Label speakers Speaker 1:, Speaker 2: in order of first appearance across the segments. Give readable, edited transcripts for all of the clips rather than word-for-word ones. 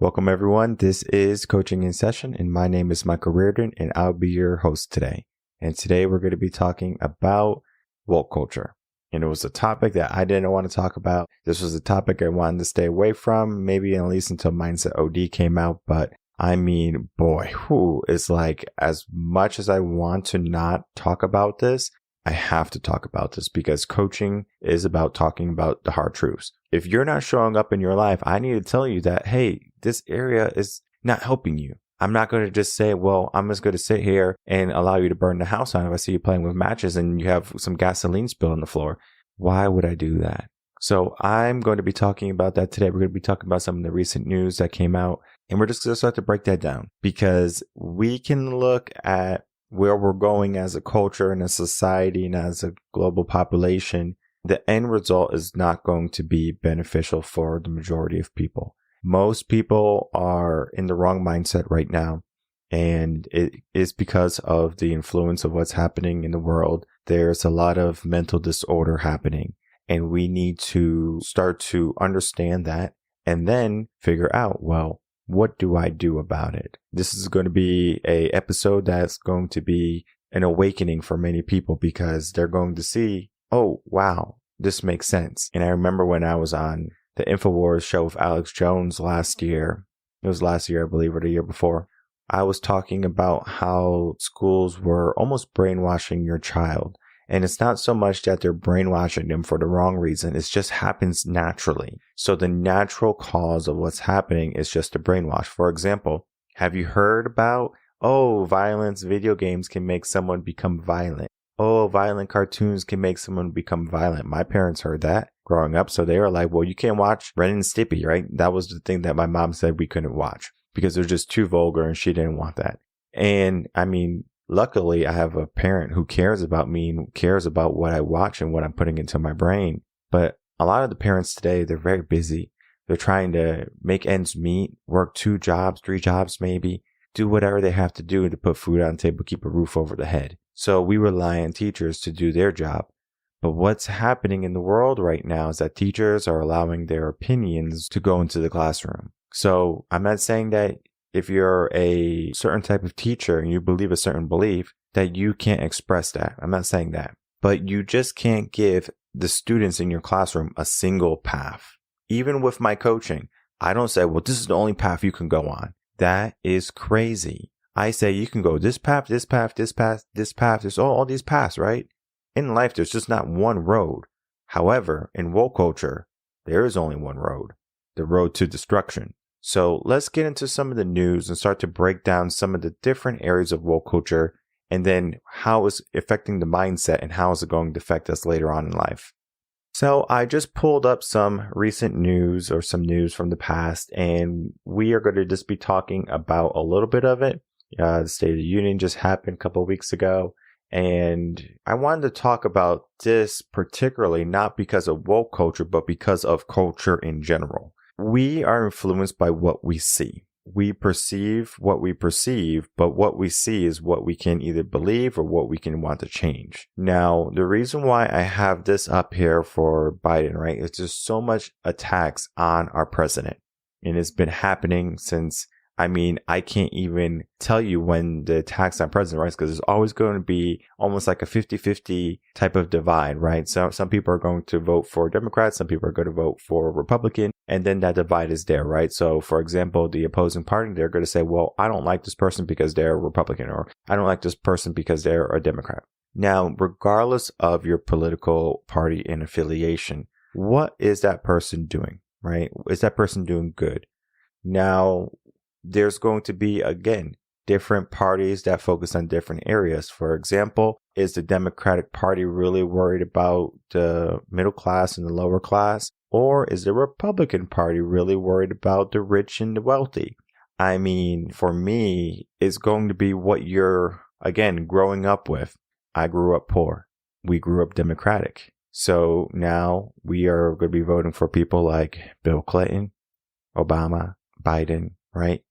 Speaker 1: Welcome, everyone. This is Coaching in Session, and my name is Michael Rearden, and I'll be your host today. And today we're going to be talking about woke culture. And it was a topic that I didn't want to talk about. This was a topic I wanted to stay away from, maybe at least until Mindset OD came out. But I mean, boy, it's like as much as I want to not talk about this, I have to talk about this because coaching is about talking about the hard truths. If you're not showing up in your life, I need to tell you that, hey, this area is not helping you. I'm not going to just say, well, I'm just going to sit here and allow you to burn the house down if I see you playing with matches and you have some gasoline spill on the floor. Why would I do that? So I'm going to be talking about that today. We're going to be talking about some of the recent news that came out, and we're just going to start to break that down because we can look at where we're going as a culture and a society and as a global population. The end result is not going to be beneficial for the majority of people. Most people are in the wrong mindset right now, and it is because of the influence of what's happening in the world. There's a lot of mental disorder happening, and we need to start to understand that and then figure out, well, what do I do about it? This is going to be an episode that's going to be an awakening for many people because they're going to see, oh, wow, this makes sense. And I remember when I was on the InfoWars show with Alex Jones last year, it was last year, I believe, or the year before, I was talking about how schools were almost brainwashing your child. And it's not so much that they're brainwashing them for the wrong reason. It just happens naturally. So the natural cause of what's happening is just a brainwash. For example, have you heard about, violence, video games can make someone become violent. Violent cartoons can make someone become violent. My parents heard that growing up. So they were like, well, you can't watch Ren and Stimpy, right? That was the thing that my mom said we couldn't watch because it was just too vulgar and she didn't want that. And I mean, luckily, I have a parent who cares about me and cares about what I watch and what I'm putting into my brain. But a lot of the parents today, they're very busy. They're trying to make ends meet, work 2 jobs, 3 jobs maybe, do whatever they have to do to put food on the table, keep a roof over the head. So we rely on teachers to do their job. But what's happening in the world right now is that teachers are allowing their opinions to go into the classroom. So I'm not saying that if you're a certain type of teacher and you believe a certain belief, that you can't express that. I'm not saying that. But you just can't give the students in your classroom a single path. Even with my coaching, I don't say, well, this is the only path you can go on. That is crazy. I say you can go this path, this path, this path, this path. There's all these paths, right? In life, there's just not one road. However, in woke culture, there is only one road, the road to destruction. So let's get into some of the news and start to break down some of the different areas of woke culture and then how it's affecting the mindset and how is it going to affect us later on in life. So I just pulled up some recent news or some news from the past, and we are going to just be talking about a little bit of it. The State of the Union just happened a couple of weeks ago, and I wanted to talk about this particularly not because of woke culture, but because of culture in general. We are influenced by what we see. We perceive what we perceive, but what we see is what we can either believe or what we can want to change. Now, the reason why I have this up here for Biden, right, is just so much attacks on our president. And it's been happening since, I can't even tell you when the attacks on president, right? Because there's always going to be almost like a 50-50 type of divide, right? So some people are going to vote for Democrats, some people are going to vote for Republican, and then that divide is there, right? So for example, the opposing party, they're going to say, well, I don't like this person because they're a Republican, or I don't like this person because they're a Democrat. Now, regardless of your political party and affiliation, what is that person doing, right? Is that person doing good? Now, there's going to be, again, different parties that focus on different areas. For example, is the Democratic Party really worried about the middle class and the lower class? Or is the Republican Party really worried about the rich and the wealthy? For me, it's going to be what you're, again, growing up with. I grew up poor. We grew up Democratic. So now we are going to be voting for people like Bill Clinton, Obama, Biden, right?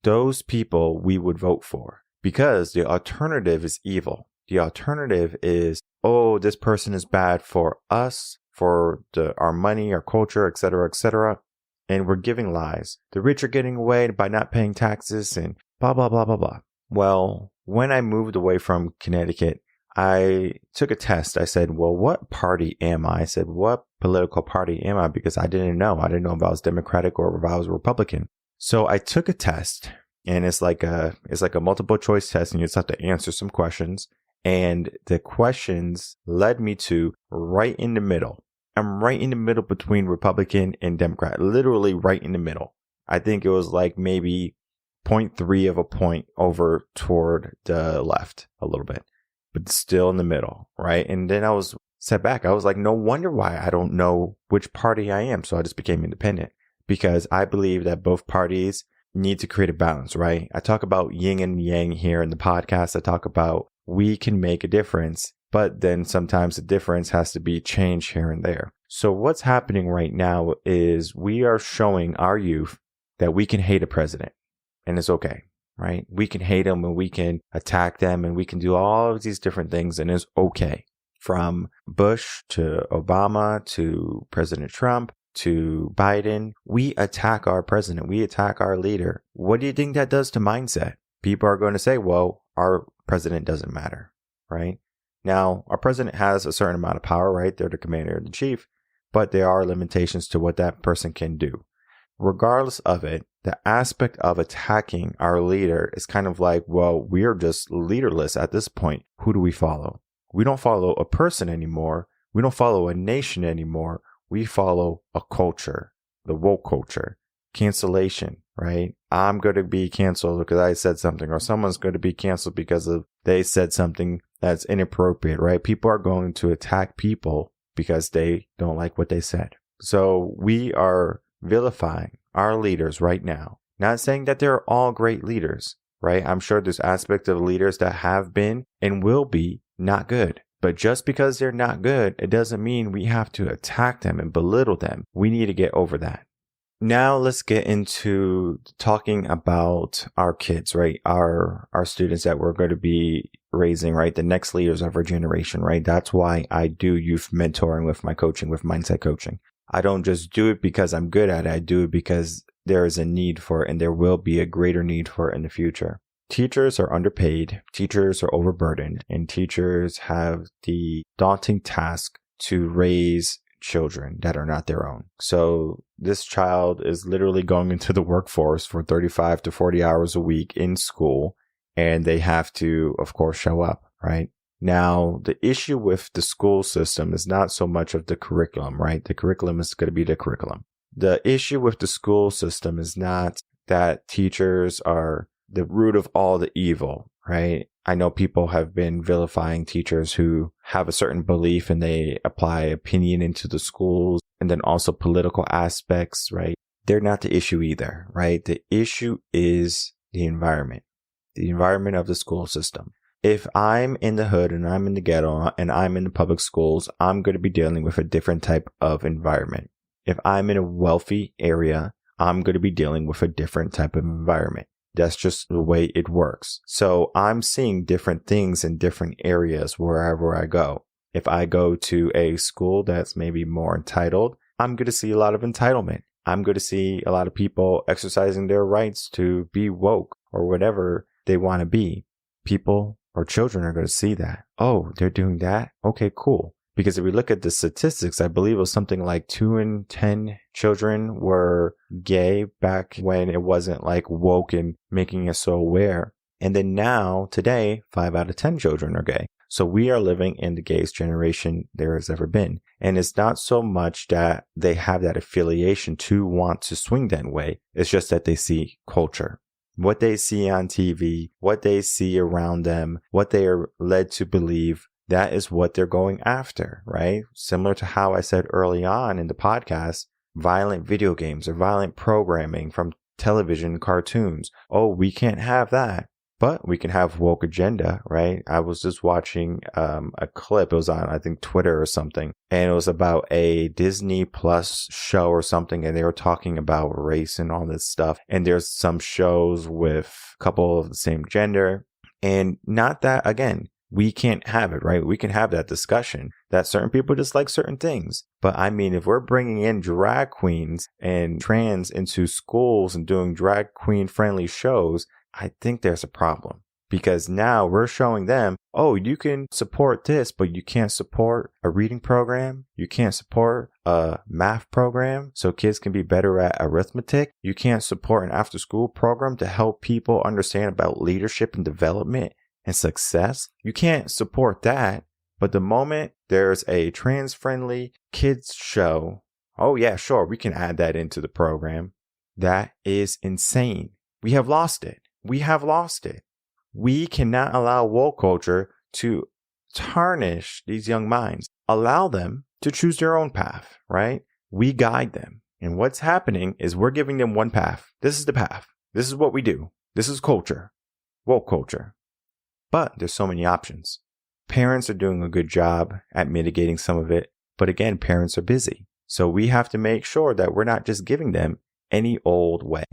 Speaker 1: Those people we would vote for because the alternative is evil. The alternative is, this person is bad for us, for our money, our culture, etc., etc. and we're giving lies. The rich are getting away by not paying taxes and blah, blah, blah, blah, blah. Well, when I moved away from Connecticut, I took a test. I said, well, what party am I? I said, what political party am I? Because I didn't know. I didn't know if I was Democratic or if I was Republican. So I took a test, and it's like a multiple choice test, and you just have to answer some questions. And the questions led me to right in the middle. I'm right in the middle between Republican and Democrat, literally right in the middle. I think it was like maybe 0.3 of a point over toward the left a little bit, but still in the middle, right? And then I was set back. I was like, no wonder why I don't know which party I am. So I just became independent, because I believe that both parties need to create a balance, right? I talk about yin and yang here in the podcast. I talk about we can make a difference, but then sometimes the difference has to be changed here and there. So what's happening right now is we are showing our youth that we can hate a president, and it's okay, right? We can hate them, and we can attack them, and we can do all of these different things, and it's okay. From Bush to Obama to President Trump to Biden, we attack our president. We attack our leader. What do you think that does to mindset? People are going to say, well, our president doesn't matter, right? Now, our president has a certain amount of power, right? They're the commander in chief, but there are limitations to what that person can do. Regardless of it, the aspect of attacking our leader is kind of like, well, we're just leaderless at this point. Who do we follow? We don't follow a person anymore. We don't follow a nation anymore. We follow a culture, the woke culture, cancellation, right? I'm going to be canceled because I said something, or someone's going to be canceled because they said something that's inappropriate, right? People are going to attack people because they don't like what they said. So we are vilifying our leaders right now. Not saying that they're all great leaders, right? I'm sure there's aspects of leaders that have been and will be not good. But just because they're not good, it doesn't mean we have to attack them and belittle them. We need to get over that. Now let's get into talking about our kids, right? Our students that we're going to be raising, right? The next leaders of our generation, right? That's why I do youth mentoring with my coaching, with mindset coaching. I don't just do it because I'm good at it. I do it because there is a need for it, and there will be a greater need for it in the future. Teachers are underpaid, teachers are overburdened, and teachers have the daunting task to raise children that are not their own. So this child is literally going into the workforce for 35 to 40 hours a week in school, and they have to, of course, show up, right? Now, the issue with the school system is not so much of the curriculum, right? The curriculum is going to be the curriculum. The issue with the school system is not that teachers are the root of all the evil, right? I know people have been vilifying teachers who have a certain belief and they apply opinion into the schools, and then also political aspects, right? They're not the issue either, right? The issue is the environment of the school system. If I'm in the hood and I'm in the ghetto and I'm in the public schools, I'm going to be dealing with a different type of environment. If I'm in a wealthy area, I'm going to be dealing with a different type of environment. That's just the way it works. So I'm seeing different things in different areas wherever I go. If I go to a school that's maybe more entitled, I'm going to see a lot of entitlement. I'm going to see a lot of people exercising their rights to be woke or whatever they want to be. People or children are going to see that. Oh, they're doing that? Okay, cool. Because if we look at the statistics, I believe it was something like 2 in 10 children were gay back when it wasn't like woke and making us so aware. And then now, today, 5 out of 10 children are gay. So we are living in the gayest generation there has ever been. And it's not so much that they have that affiliation to want to swing that way. It's just that they see culture. What they see on TV, what they see around them, what they are led to believe, that is what they're going after, right? Similar to how I said early on in the podcast, violent video games or violent programming from television cartoons. Oh, we can't have that, but we can have woke agenda, right? I was just watching a clip. It was on, I think, Twitter or something. And it was about a Disney Plus show or something. And they were talking about race and all this stuff. And there's some shows with a couple of the same gender. And not that, again, we can't have it, right? We can have that discussion that certain people just like certain things. But I mean, if we're bringing in drag queens and trans into schools and doing drag queen friendly shows, I think there's a problem. Because now we're showing them, oh, you can support this, but you can't support a reading program. You can't support a math program so kids can be better at arithmetic. You can't support an after school program to help people understand about leadership and development and success. You can't support that. But the moment there's a trans friendly kids show, oh yeah, sure, we can add that into the program. That is insane. We have lost it. We have lost it. We cannot allow woke culture to tarnish these young minds. Allow them to choose their own path, right? We guide them. And what's happening is we're giving them one path. This is the path. This is what we do. This is culture, woke culture. But there's so many options. Parents are doing a good job at mitigating some of it. But again, parents are busy. So we have to make sure that we're not just giving them any old way.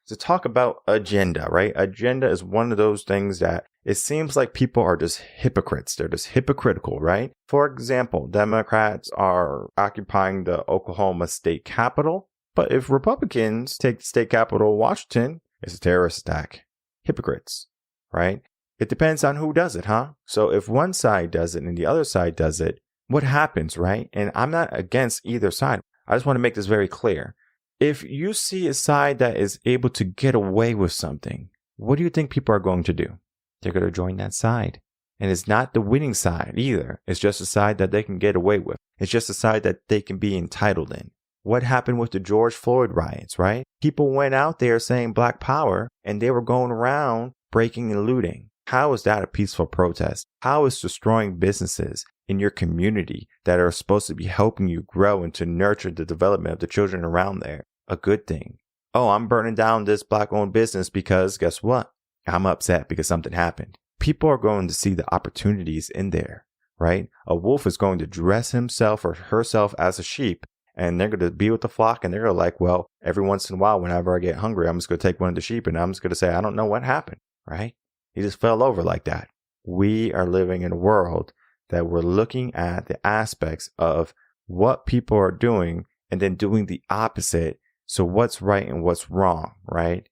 Speaker 1: To talk about agenda, right? Agenda is one of those things that it seems like people are just hypocrites. They're just hypocritical, right? For example, Democrats are occupying the Oklahoma state capitol. But if Republicans take the state capitol of Washington, it's a terrorist attack. Hypocrites, right? It depends on who does it, huh? So if one side does it and the other side does it, what happens, right? And I'm not against either side. I just want to make this very clear. If you see a side that is able to get away with something, what do you think people are going to do? They're going to join that side. And it's not the winning side either. It's just a side that they can get away with. It's just a side that they can be entitled in. What happened with the George Floyd riots, right? People went out there saying Black Power and they were going around breaking and looting. How is that a peaceful protest? How is destroying businesses in your community that are supposed to be helping you grow and to nurture the development of the children around there a good thing? Oh, I'm burning down this Black-owned business because guess what? I'm upset because something happened. People are going to see the opportunities in there, right? A wolf is going to dress himself or herself as a sheep, and they're going to be with the flock, and they're going to like, well, every once in a while, whenever I get hungry, I'm just going to take one of the sheep, and I'm just going to say, I don't know what happened, right? He just fell over like that. We are living in a world that we're looking at the aspects of what people are doing and then doing the opposite. So what's right and what's wrong, right?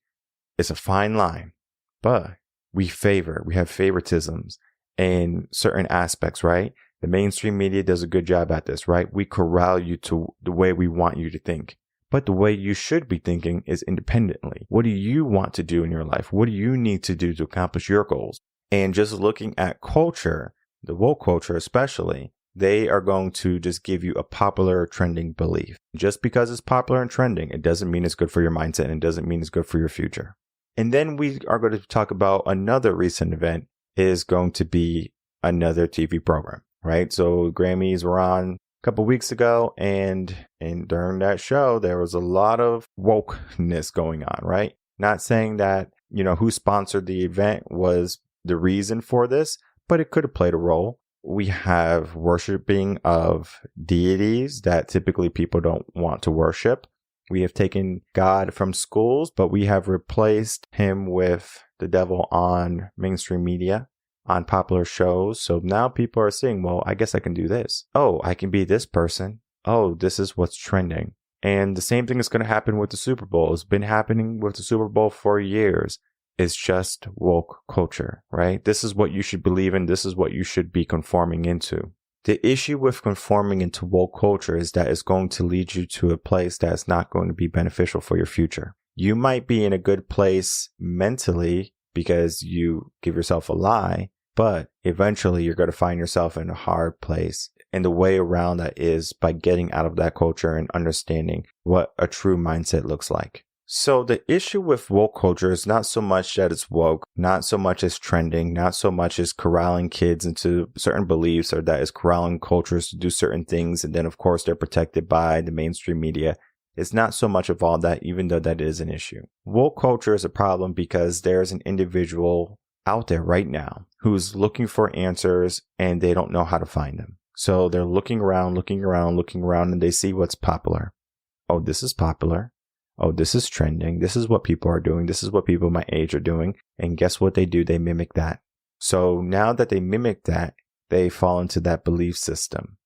Speaker 1: It's a fine line, but we have favoritisms in certain aspects, right? The mainstream media does a good job at this, right? We corral you to the way we want you to think. But the way you should be thinking is independently. What do you want to do in your life? What do you need to do to accomplish your goals? And just looking at culture, the woke culture especially, they are going to just give you a popular trending belief. Just because it's popular and trending, it doesn't mean it's good for your mindset and it doesn't mean it's good for your future. And then we are going to talk about another recent event is going to be another TV program, right? So Grammys were on couple weeks ago, and during that show, there was a lot of wokeness going on, right? Not saying that, who sponsored the event was the reason for this, but it could have played a role. We have worshiping of deities that typically people don't want to worship. We have taken God from schools, but we have replaced him with the devil on mainstream media, on popular shows. So now people are seeing, well, I guess I can do this. Oh, I can be this person. Oh, this is what's trending. And the same thing is going to happen with the Super Bowl. It's been happening with the Super Bowl for years. It's just woke culture, right? This is what you should believe in. This is what you should be conforming into. The issue with conforming into woke culture is that it's going to lead you to a place that's not going to be beneficial for your future. You might be in a good place mentally because you give yourself a lie, but eventually you're going to find yourself in a hard place. And the way around that is by getting out of that culture and understanding what a true mindset looks like. So the issue with woke culture is not so much that it's woke, not so much as trending, not so much as corralling kids into certain beliefs or that is corralling cultures to do certain things. And then, of course, they're protected by the mainstream media. It's not so much of all that, even though that is an issue. Woke culture is a problem because there's an individual out there right now who's looking for answers and they don't know how to find them. So they're looking around, and they see what's popular. Oh, this is popular. Oh, this is trending. This is what people are doing. This is what people my age are doing. And guess what they do? They mimic that. So now that they mimic that, they fall into that belief system.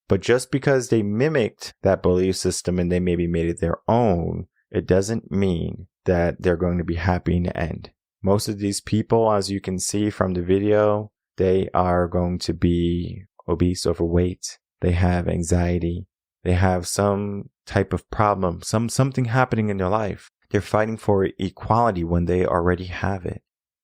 Speaker 1: But just because they mimicked that belief system and they maybe made it their own, it doesn't mean that they're going to be happy in the end. Most of these people, as you can see from the video, they are going to be obese, overweight. They have anxiety. They have some type of problem, something happening in their life. They're fighting for equality when they already have it.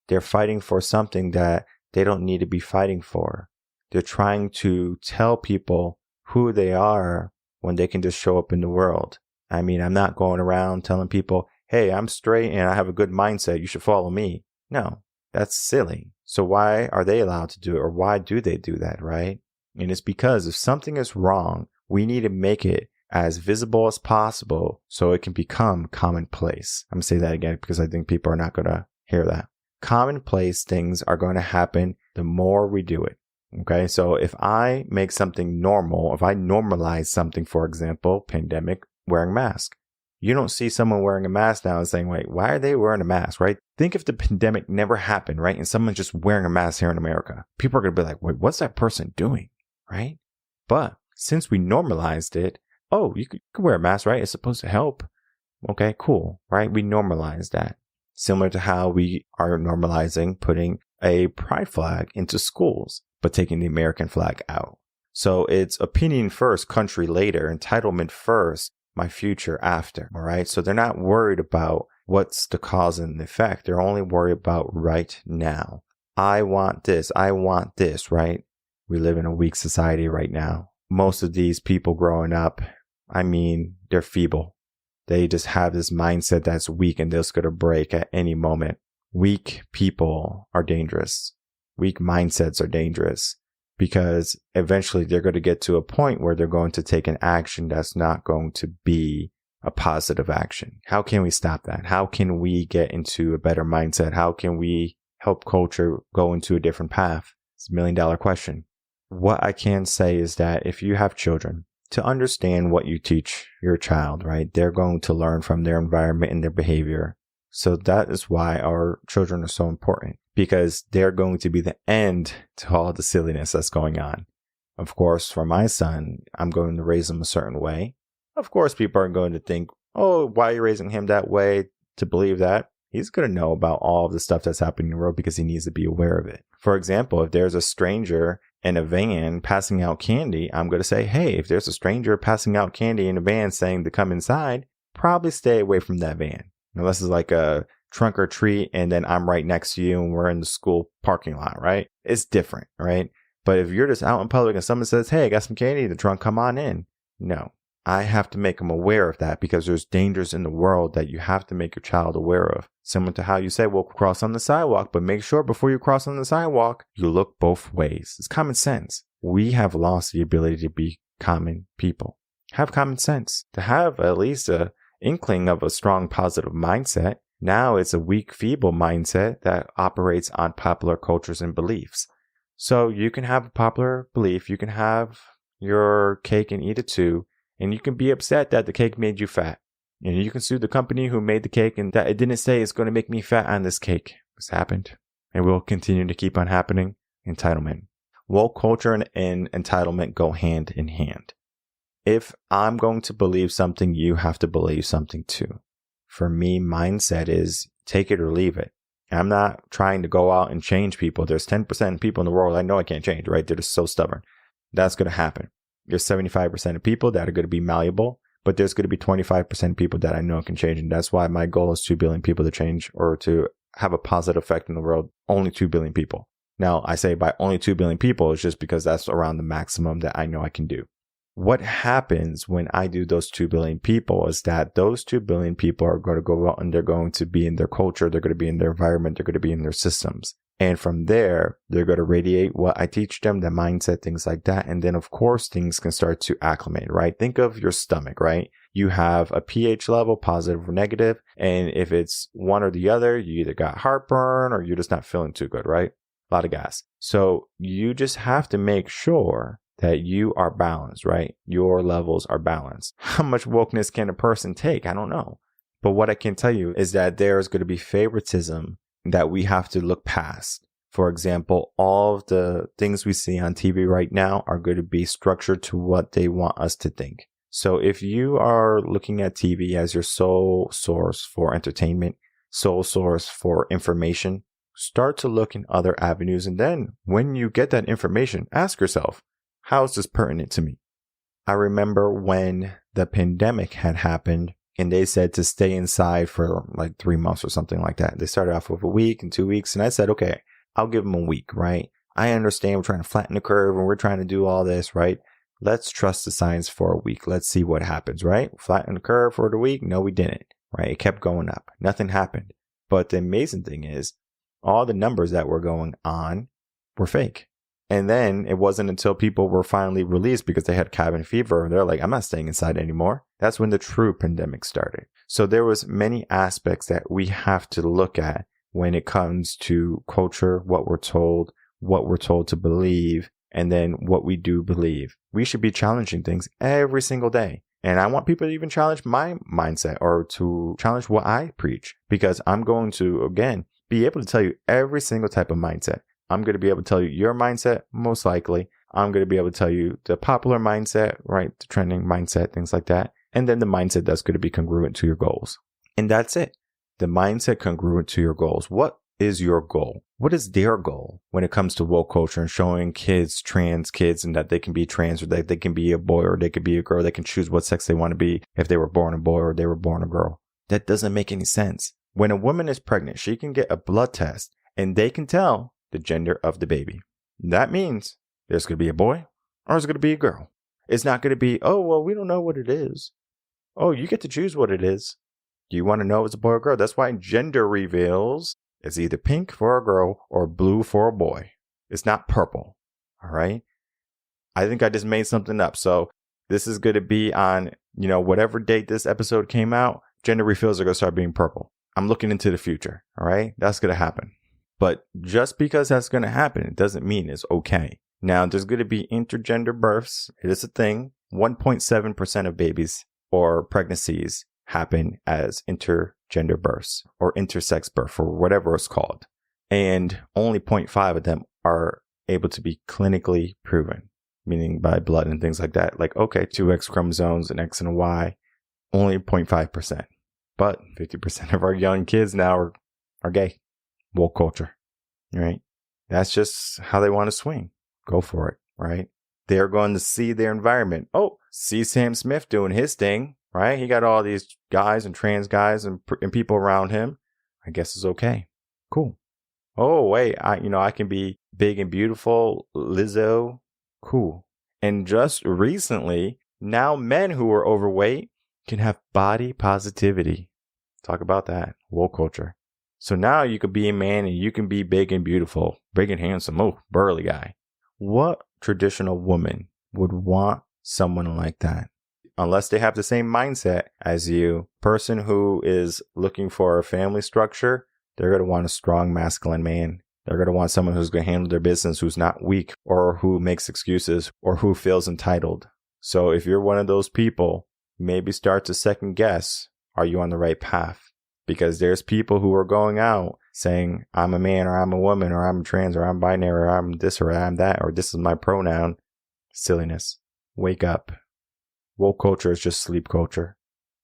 Speaker 1: They're fighting for something that they don't need to be fighting for. They're trying to tell people who they are when they can just show up in the world. I mean, I'm not going around telling people, hey, I'm straight and I have a good mindset. You should follow me. No, that's silly. So why are they allowed to do it, or why do they do that, right? And it's because if something is wrong, we need to make it as visible as possible so it can become commonplace. I'm going to say that again because I think people are not going to hear that. Commonplace things are going to happen the more we do it. Okay, so if I make something normal, if I normalize something, for example, pandemic, wearing a mask, you don't see someone wearing a mask now and saying, wait, why are they wearing a mask, right? Think if the pandemic never happened, right? And someone's just wearing a mask here in America. People are going to be like, wait, what's that person doing, right? But since we normalized it, oh, you could wear a mask, right? It's supposed to help. Okay, cool, right? We normalized that. Similar to how we are normalizing putting a pride flag into schools, but taking the American flag out. So it's opinion first, country later, entitlement first, my future after. All right. So they're not worried about what's the cause and effect. They're only worried about right now. I want this, right? We live in a weak society right now. Most of these people growing up, I mean, they're feeble. They just have this mindset that's weak and they're just going to break at any moment. Weak people are dangerous. Weak mindsets are dangerous because eventually they're going to get to a point where they're going to take an action that's not going to be a positive action. How can we stop that? How can we get into a better mindset? How can we help culture go into a different path? It's $1 million question. What I can say is that if you have children, to understand what you teach your child, right? They're going to learn from their environment and their behavior. So that is why our children are so important, because they're going to be the end to all the silliness that's going on. Of course, for my son, I'm going to raise him a certain way. Of course, people are going to think, oh, why are you raising him that way to believe that? He's going to know about all of the stuff that's happening in the world because he needs to be aware of it. For example, if there's a stranger in a van passing out candy, I'm going to say, hey, if there's a stranger passing out candy in a van saying to come inside, probably stay away from that van. Unless it's like a trunk or treat and then I'm right next to you and we're in the school parking lot, right? It's different, right? But if you're just out in public and someone says, hey, I got some candy in the trunk, come on in. No, I have to make them aware of that because there's dangers in the world that you have to make your child aware of. Similar to how you say, well, cross on the sidewalk, but make sure before you cross on the sidewalk, you look both ways. It's common sense. We have lost the ability to be common people. Have common sense. To have at least a inkling of a strong positive mindset. Now it's a weak, feeble mindset that operates on popular cultures and beliefs. So you can have a popular belief, you can have your cake and eat it too, and you can be upset that the cake made you fat. And you can sue the company who made the cake and that it didn't say it's going to make me fat on this cake. This happened and will continue to keep on happening. Entitlement. Woke culture and entitlement go hand in hand. If I'm going to believe something, you have to believe something too. For me, mindset is take it or leave it. I'm not trying to go out and change people. There's 10% of people in the world I know I can't change, right? They're just so stubborn. That's going to happen. There's 75% of people that are going to be malleable, but there's going to be 25% of people that I know can change. And that's why my goal is 2 billion people to change or to have a positive effect in the world. Only 2 billion people. Now, I say by only 2 billion people is just because that's around the maximum that I know I can do. What happens when I do those 2 billion people is that those 2 billion people are going to go out and they're going to be in their culture, they're going to be in their environment, they're going to be in their systems. And from there, they're going to radiate what I teach them, the mindset, things like that. And then, of course, things can start to acclimate, right? Think of your stomach, right? You have a pH level, positive or negative. And if it's one or the other, you either got heartburn or you're just not feeling too good, right? A lot of gas. So you just have to make sure that you are balanced, right? Your levels are balanced. How much wokeness can a person take? I don't know. But what I can tell you is that there is going to be favoritism that we have to look past. For example, all of the things we see on TV right now are going to be structured to what they want us to think. So if you are looking at TV as your sole source for entertainment, sole source for information, start to look in other avenues. And then when you get that information, ask yourself, how is this pertinent to me? I remember when the pandemic had happened and they said to stay inside for like 3 months or something like that. They started off with a week and 2 weeks. And I said, okay, I'll give them a week, right? I understand we're trying to flatten the curve and we're trying to do all this, right? Let's trust the science for a week. Let's see what happens, right? Flatten the curve for the week. No, we didn't, right? It kept going up. Nothing happened. But the amazing thing is all the numbers that were going on were fake. And then it wasn't until people were finally released because they had cabin fever and they're like, I'm not staying inside anymore. That's when the true pandemic started. So there was many aspects that we have to look at when it comes to culture, what we're told to believe, and then what we do believe. We should be challenging things every single day. And I want people to even challenge my mindset or to challenge what I preach, because I'm going to, again, be able to tell you every single type of mindset. I'm going to be able to tell you your mindset, most likely. I'm going to be able to tell you the popular mindset, right? The trending mindset, things like that. And then the mindset that's going to be congruent to your goals. And that's it. The mindset congruent to your goals. What is your goal? What is their goal when it comes to woke culture and showing kids, trans kids, and that they can be trans or that they can be a boy or they could be a girl? They can choose what sex they want to be if they were born a boy or they were born a girl. That doesn't make any sense. When a woman is pregnant, she can get a blood test and they can tell the gender of the baby. That means there's going to be a boy or it's going to be a girl. It's not going to be, oh, well, we don't know what it is. Oh, you get to choose what it is. Do you want to know if it's a boy or girl? That's why gender reveals it's either pink for a girl or blue for a boy. It's not purple. All right. I think I just made something up. So this is going to be on, whatever date this episode came out, gender reveals are going to start being purple. I'm looking into the future. All right. That's going to happen. But just because that's going to happen, it doesn't mean it's okay. Now, there's going to be intergender births. It is a thing. 1.7% of babies or pregnancies happen as intergender births or intersex birth or whatever it's called. And only 0.5 of them are able to be clinically proven, meaning by blood and things like that. Like, okay, 2 X chromosomes, an X and a Y, only 0.5%. But 50% of our young kids now are gay. Woke culture, right? That's just how they want to swing. Go for it, right? They're going to see their environment. Oh, see Sam Smith doing his thing, right? He got all these guys and trans guys and people around him. I guess it's okay. Cool. Oh, wait, I can be big and beautiful. Lizzo. Cool. And just recently, now men who are overweight can have body positivity. Talk about that. Woke culture. So now you could be a man and you can be big and beautiful, big and handsome. Oh, burly guy. What traditional woman would want someone like that? Unless they have the same mindset as you. Person who is looking for a family structure, they're going to want a strong masculine man. They're going to want someone who's going to handle their business, who's not weak or who makes excuses or who feels entitled. So if you're one of those people, maybe start to second guess, are you on the right path? Because there's people who are going out saying, I'm a man or I'm a woman or I'm trans or I'm binary or I'm this or I'm that or this is my pronoun. Silliness. Wake up. Woke culture is just sleep culture.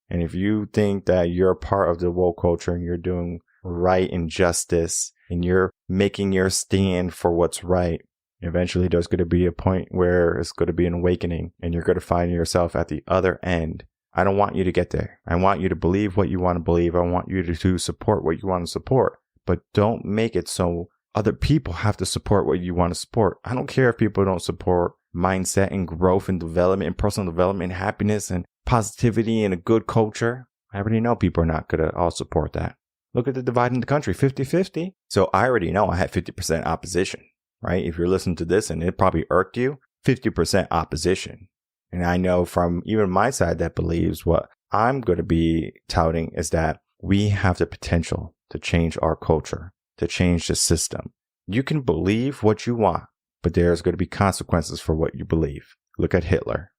Speaker 1: And if you think that you're part of the woke culture and you're doing right and justice and you're making your stand for what's right, eventually there's going to be a point where it's going to be an awakening and you're going to find yourself at the other end. I don't want you to get there. I want you to believe what you want to believe. I want you to support what you want to support. But don't make it so other people have to support what you want to support. I don't care if people don't support mindset and growth and development and personal development and happiness and positivity and a good culture. I already know people are not going to all support that. Look at the divide in the country, 50-50. So I already know I had 50% opposition, right? If you're listening to this and it probably irked you, 50% opposition. And I know from even my side that believes what I'm going to be touting is that we have the potential to change our culture, to change the system. You can believe what you want, but there's going to be consequences for what you believe. Look at Hitler.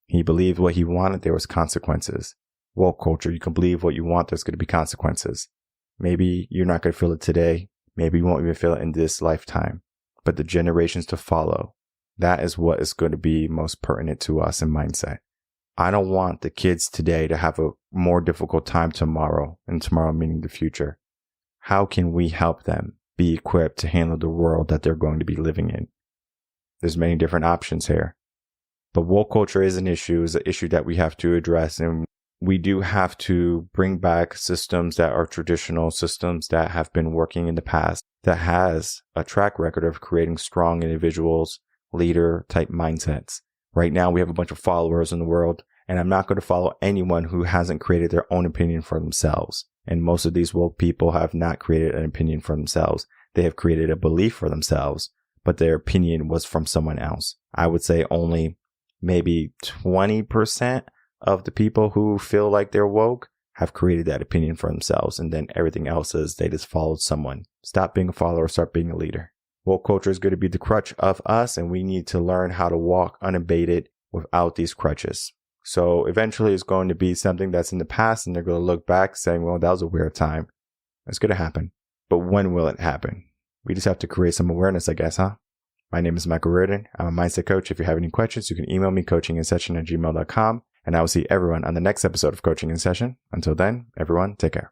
Speaker 1: He believed what he wanted. There was consequences. Woke culture, you can believe what you want. There's going to be consequences. Maybe you're not going to feel it today. Maybe we won't even feel it in this lifetime, but the generations to follow, that is what is going to be most pertinent to us in mindset. I don't want the kids today to have a more difficult time tomorrow, and tomorrow meaning the future. How can we help them be equipped to handle the world that they're going to be living in? There's many different options here. But woke culture is an issue that we have to address. And we do have to bring back systems that are traditional systems that have been working in the past, that has a track record of creating strong individuals, leader type mindsets. Right now, we have a bunch of followers in the world, and I'm not going to follow anyone who hasn't created their own opinion for themselves. And most of these woke people have not created an opinion for themselves. They have created a belief for themselves, but their opinion was from someone else. I would say only maybe 20% of the people who feel like they're woke have created that opinion for themselves. And then everything else is they just followed someone. Stop being a follower, start being a leader. Woke culture is going to be the crutch of us, and we need to learn how to walk unabated without these crutches. So eventually it's going to be something that's in the past, and they're going to look back saying, well, that was a weird time. It's going to happen. But when will it happen? We just have to create some awareness, I guess, huh? My name is Michael Rearden. I'm a mindset coach. If you have any questions, you can email me coachinginsession@gmail.com, and I will see everyone on the next episode of Coaching in Session. Until then, everyone, take care.